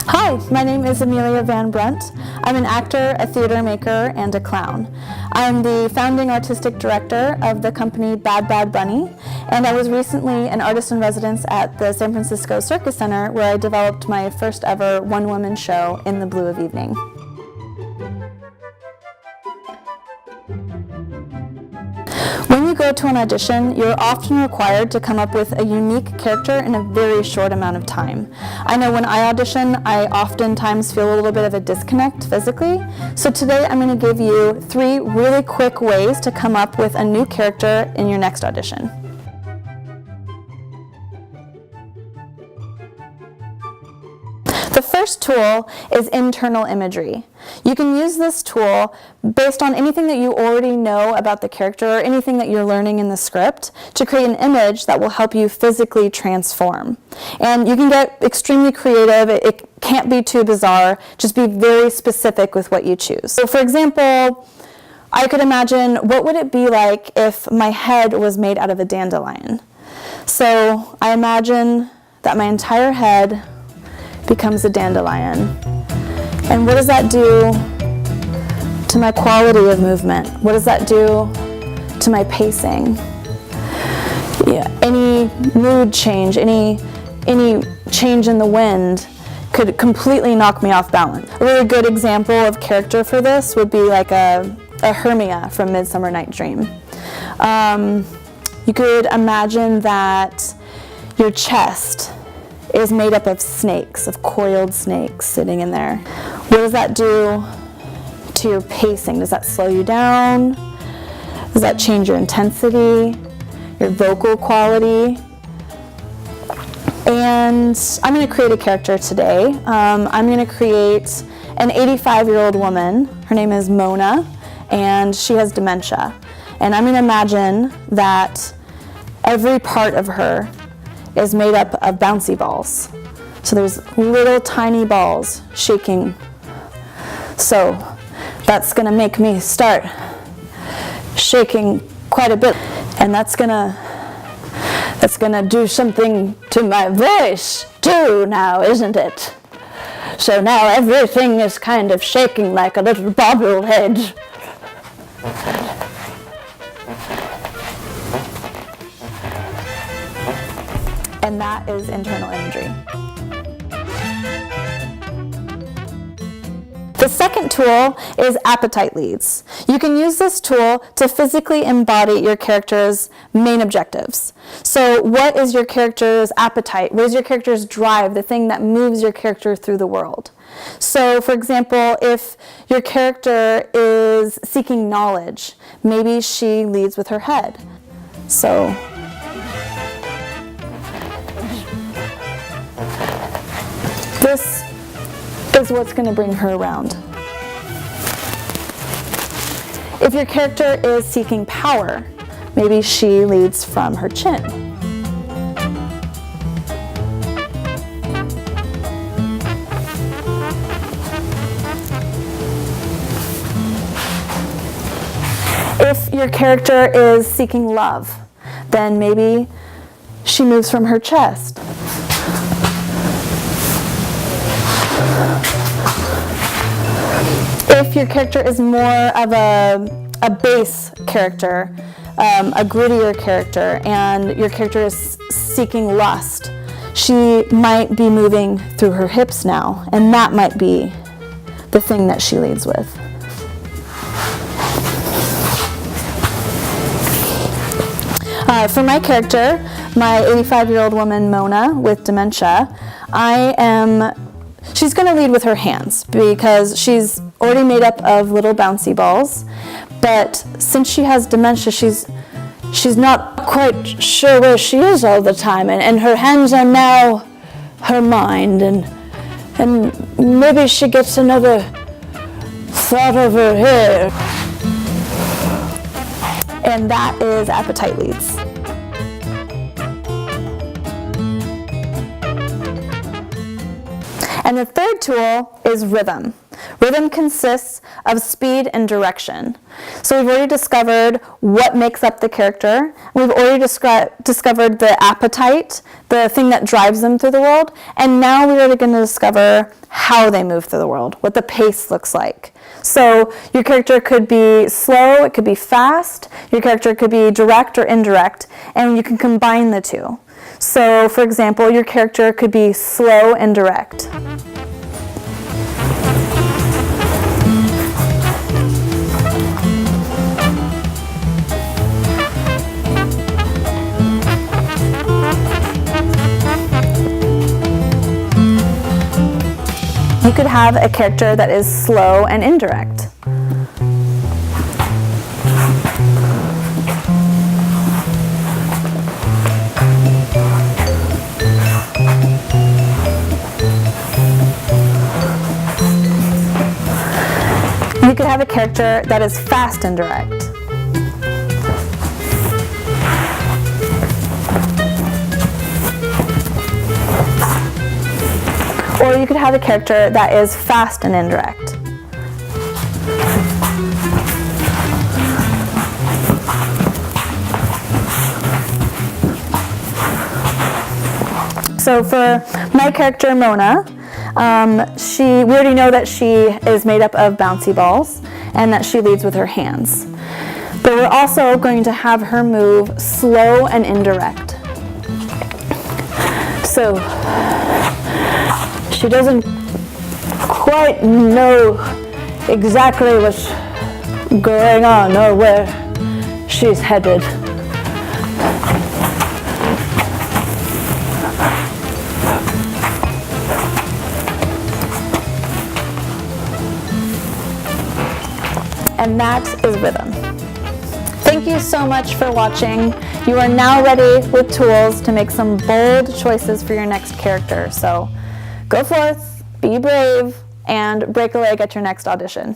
Hi, my name is Amelia Van Brunt. I'm an actor, a theater maker, and a clown. I'm the founding artistic director of the company Bad Bad Bunny, and I was recently an artist in residence at the San Francisco Circus Center, where I developed my first ever one-woman show, In the Blue of Evening. When you go to an audition, you're often required to come up with a unique character in a very short amount of time. I know when I audition, I oftentimes feel a little bit of a disconnect physically. So today I'm going to give you 3 really quick ways to come up with a new character in your next audition. The first tool is internal imagery. You can use this tool based on anything that you already know about the character or anything that you're learning in the script to create an image that will help you physically transform. And you can get extremely creative. It can't be too bizarre. Just be very specific with what you choose. So for example, I could imagine, what would it be like if my head was made out of a dandelion? So I imagine that my entire head becomes a dandelion. And what does that do to my quality of movement? What does that do to my pacing? Yeah, any mood change, any change in the wind could completely knock me off balance. A really good example of character for this would be like a Hermia from Midsummer Night's Dream. You could imagine that your chest is made up of snakes, of coiled snakes sitting in there. What does that do to your pacing? Does that slow you down? Does that change your intensity, your vocal quality? And I'm going to create a character today. I'm going to create an 85-year-old woman. Her name is Mona, and she has dementia. And I'm going to imagine that every part of her is made up of bouncy balls. So there's little tiny balls shaking. So that's gonna make me start shaking quite a bit. And that's gonna do something to my voice too now, isn't it? So now everything is kind of shaking like a little bobblehead. And that is internal imagery. The second tool is appetite leads. You can use this tool to physically embody your character's main objectives. So what is your character's appetite? What is your character's drive, the thing that moves your character through the world? So for example, if your character is seeking knowledge, maybe she leads with her head. So this is what's going to bring her around. If your character is seeking power, maybe she leads from her chin. If your character is seeking love, then maybe she moves from her chest. If your character is more of a bass character, a grittier character, and your character is seeking lust, she might be moving through her hips now, and that might be the thing that she leads with. For my character, my 85-year-old woman, Mona, with dementia, she's going to lead with her hands because she's already made up of little bouncy balls, but since she has dementia, she's not quite sure where she is all the time, and her hands are now her mind, and maybe she gets another thought over here. And that is appetite leads. And the third tool is rhythm. Rhythm consists of speed and direction. So we've already discovered what makes up the character. We've already discovered the appetite, the thing that drives them through the world. And now we're going to discover how they move through the world, what the pace looks like. So your character could be slow, it could be fast, your character could be direct or indirect, and you can combine the two. So for example, your character could be slow and direct. You could have a character that is slow and indirect. You could have a character that is fast and direct. Or you could have a character that is fast and indirect. So for my character Mona, we already know that she is made up of bouncy balls and that she leads with her hands. But we're also going to have her move slow and indirect. So she doesn't quite know exactly what's going on or where she's headed. And that is rhythm. Thank you so much for watching. You are now ready with tools to make some bold choices for your next character. So go forth, be brave, and break a leg at your next audition.